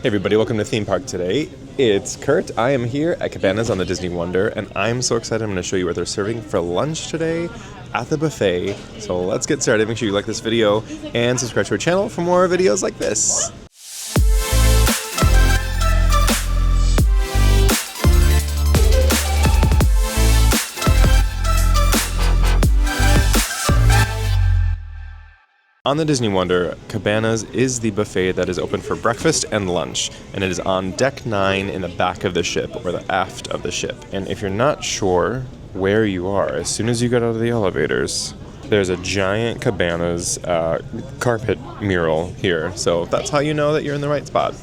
Hey everybody, welcome to Theme Park today. It's Kurt. I am here at Cabanas on the Disney Wonder, and I'm so excited. I'm going to show you what they're serving for lunch today at the buffet. So let's get started. Make sure you like this video and subscribe to our channel for more videos like this. On the Disney Wonder, Cabanas is the buffet that is open for breakfast and lunch, and it is on deck 9 in the back of the ship, or the aft of the ship. And if you're not sure where you are, as soon as you get out of the elevators, there's a giant Cabanas carpet mural here, so that's how you know that you're in the right spot.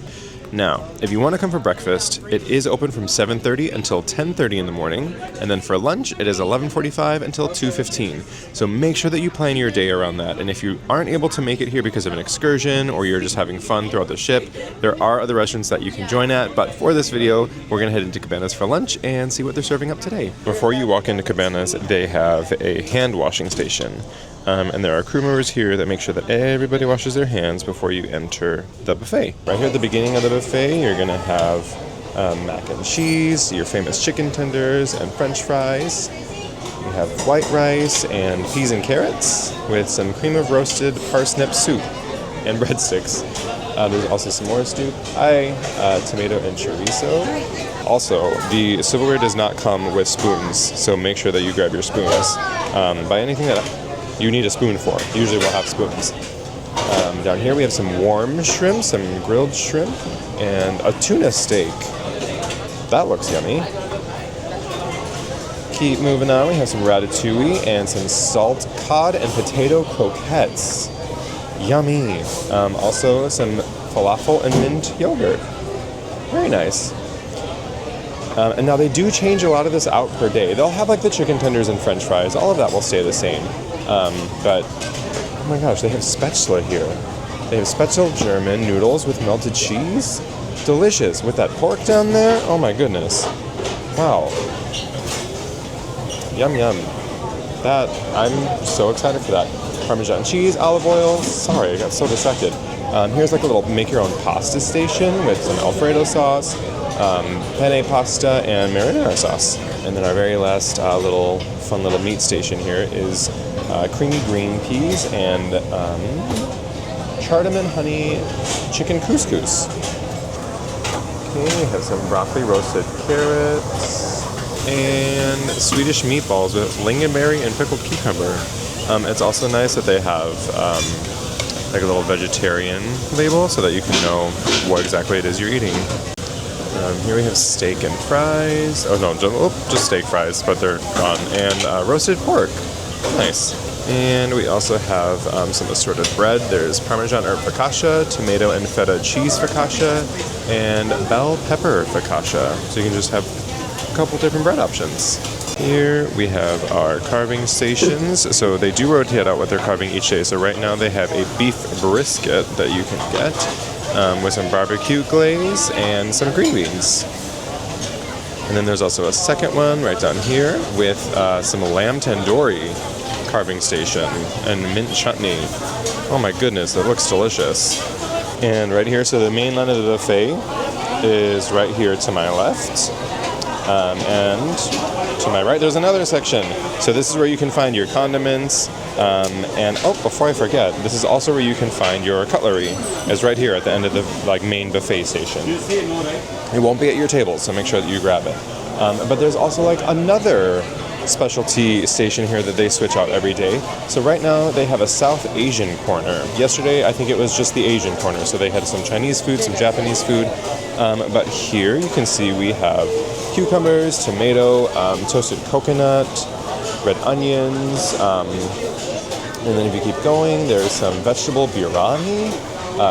Now, if you want to come for breakfast, it is open from 7:30 until 10:30 in the morning, and then for lunch, it is 11:45 until 2:15. So make sure that you plan your day around that, and if you aren't able to make it here because of an excursion, or you're just having fun throughout the ship, there are other restaurants that you can join at, but for this video, we're going to head into Cabanas for lunch and see what they're serving up today. Before you walk into Cabanas, they have a hand washing station. And there are crew members here that make sure that everybody washes their hands before you enter the buffet. Right here at the beginning of the buffet, you're going to have mac and cheese, your famous chicken tenders, and french fries. You have white rice and peas and carrots with some cream of roasted parsnip soup and breadsticks. There's also some more stew pie, tomato and chorizo. Also, the silverware does not come with spoons, so make sure that you grab your spoons. Buy anything that you need a spoon for. Usually we'll have spoons. Down here we have some warm shrimp, some grilled shrimp, and a tuna steak. That looks yummy. Keep moving on, we have some ratatouille and some salt cod and potato croquettes. Yummy. Also some falafel and mint yogurt. Very nice. And now they do change a lot of this out per day. They'll have like the chicken tenders and french fries. All of that will stay the same. But, oh my gosh, they have Spätzle here. They have Spätzle German noodles with melted cheese. Delicious. With that pork down there. Oh my goodness. Wow. Yum, yum. That, I'm so excited for that. Parmesan cheese, olive oil. Sorry, I got so distracted. Here's like a little make-your-own pasta station with some Alfredo sauce, penne pasta, and marinara sauce. And then our very last fun little meat station here is creamy green peas and cardamom honey chicken couscous. Okay, we have some broccoli roasted carrots and Swedish meatballs with lingonberry and pickled cucumber. It's also nice that they have like a little vegetarian label so that you can know what exactly it is you're eating. Here we have steak and fries. Oh no, just steak fries, but they're gone. And roasted pork. Nice. And we also have some assorted bread. There's Parmesan herb focaccia, tomato and feta cheese focaccia, and bell pepper focaccia. So you can just have a couple different bread options. Here we have our carving stations. So they do rotate out what they're carving each day. So right now they have a beef brisket that you can get with some barbecue glaze and some green beans. And then there's also a second one right down here with some lamb tandoori carving station and mint chutney. Oh my goodness, that looks delicious. And right here, so the main line of the buffet is right here to my left. And to my right, there's another section. So this is where you can find your condiments. And oh, before I forget, this is also where you can find your cutlery. It's right here at the end of the main buffet station. It won't be at your table, so make sure that you grab it. But there's also another specialty station here that they switch out every day. So right now they have a South Asian corner. Yesterday I think it was just the Asian corner, so they had some Chinese food, some Japanese food. But here you can see we have cucumbers, tomato, toasted coconut, red onions, and then if you keep going, there's some vegetable biryani,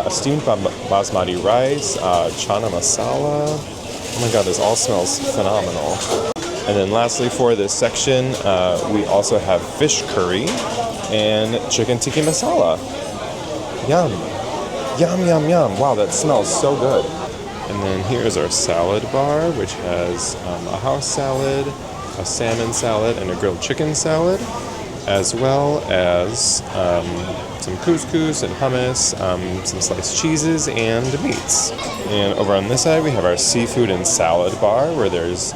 steamed basmati rice, chana masala. Oh my god, this all smells phenomenal. And then lastly for this section, we also have fish curry and chicken tikka masala. Yum. Yum, yum, yum. Wow, that smells so good. And then here's our salad bar, which has a house salad, a salmon salad, and a grilled chicken salad, as well as some couscous and hummus, some sliced cheeses and meats. And over on this side we have our seafood and salad bar where there's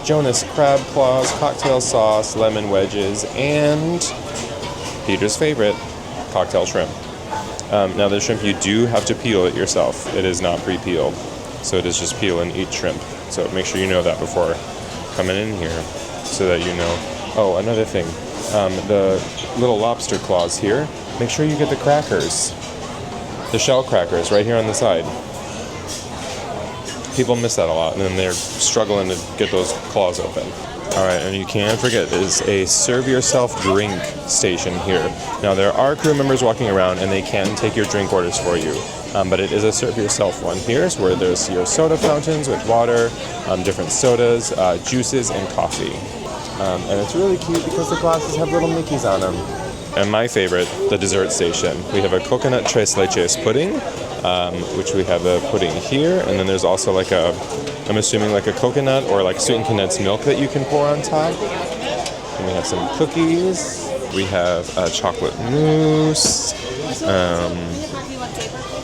Jonas crab claws, cocktail sauce, lemon wedges, and Peter's favorite, cocktail shrimp. Now the shrimp, you do have to peel it yourself. It is not pre-peeled, so it is just peel and eat shrimp. So make sure you know that before coming in here, so that you know. Oh, another thing, the little lobster claws here, make sure you get the crackers, the shell crackers right here on the side. People miss that a lot, and then they're struggling to get those claws open. All right, and you can't forget, there's a serve yourself drink station here. Now there are crew members walking around and they can take your drink orders for you, but it is a serve yourself one. Here's where there's your soda fountains with water, different sodas, juices, and coffee. And it's really cute because the glasses have little Mickeys on them. And my favorite, the dessert station. We have a coconut tres leches pudding, which we have a pudding here, and then there's also like a, I'm assuming like a coconut or like sweetened condensed milk that you can pour on top. And we have some cookies. We have chocolate mousse.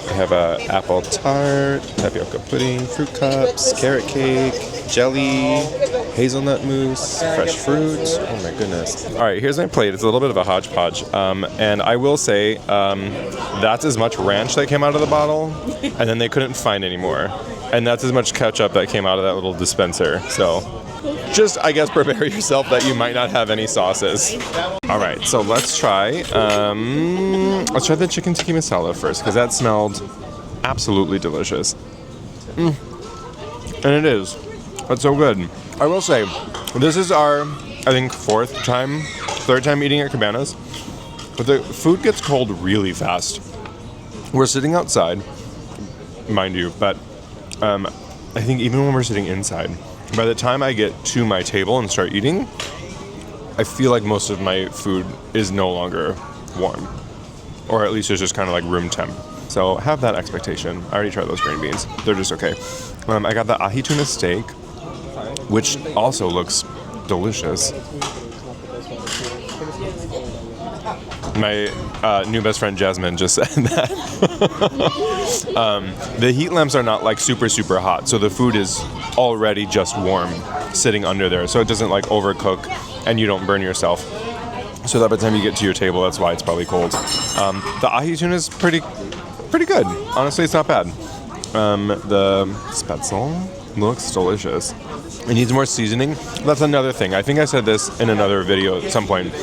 We have a apple tart, tapioca pudding, fruit cups, carrot cake, jelly, hazelnut mousse, fresh fruit. Oh my goodness. All right, here's my plate. It's a little bit of a hodgepodge. And I will say, that's as much ranch that came out of the bottle, and then they couldn't find any more. And that's as much ketchup that came out of that little dispenser. So just, I guess, prepare yourself that you might not have any sauces. All right, so let's try the chicken tikka masala first, because that smelled absolutely delicious. And it is. That's so good. I will say, this is our, I think, third time eating at Cabanas. But the food gets cold really fast. We're sitting outside, mind you, but I think even when we're sitting inside, by the time I get to my table and start eating, I feel like most of my food is no longer warm. Or at least it's just kind of like room temp. So have that expectation. I already tried those green beans. They're just okay. I got the ahi tuna steak, which also looks delicious. My new best friend Jasmine just said that. The heat lamps are not like super hot, so the food is already just warm sitting under there, so it doesn't like overcook and you don't burn yourself. So that by the time you get to your table, that's why it's probably cold. The ahi tuna is pretty good. Honestly, it's not bad. The spetzel looks delicious. It needs more seasoning. That's another thing. I think I said this in another video at some point.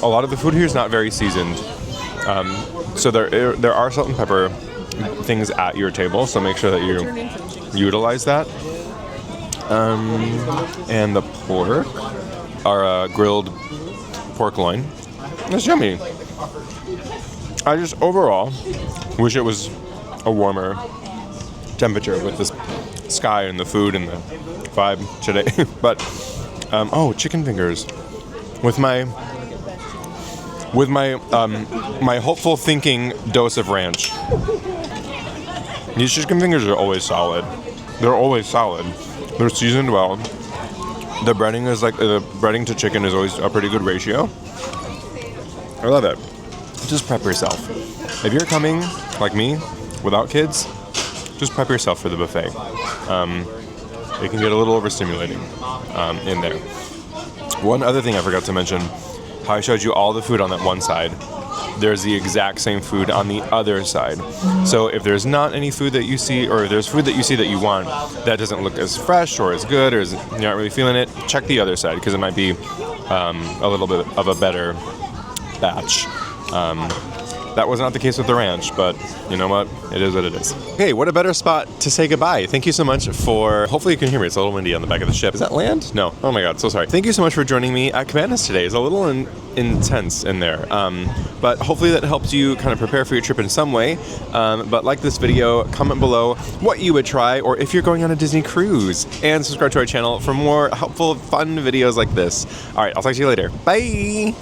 A lot of the food here is not very seasoned. So there are salt and pepper things at your table, so make sure that you utilize that. And the pork, our grilled pork loin, it's yummy. I just overall wish it was a warmer temperature with this sky and the food and the vibe today. But chicken fingers with my my hopeful thinking dose of ranch. These chicken fingers are always solid. They're always solid. They're seasoned well. The breading is like, the breading to chicken is always a pretty good ratio. I love it. Just prep yourself. If you're coming, like me, without kids, just prep yourself for the buffet. It can get a little overstimulating in there. One other thing I forgot to mention, how I showed you all the food on that one side, there's the exact same food on the other side. So if there's not any food that you see, or if there's food that you see that you want that doesn't look as fresh or as good, or you're not really feeling it, check the other side, because it might be a little bit of a better batch. That was not the case with the ranch, but you know what? It is what it is. Hey, what a better spot to say goodbye. Thank you so much for, hopefully you can hear me. It's a little windy on the back of the ship. Is that land? No. Oh my God, so sorry. Thank you so much for joining me at Cabanas today. It's a little intense in there, but hopefully that helps you kind of prepare for your trip in some way. But like this video, comment below what you would try, or if you're going on a Disney cruise, and subscribe to our channel for more helpful, fun videos like this. All right, I'll talk to you later. Bye.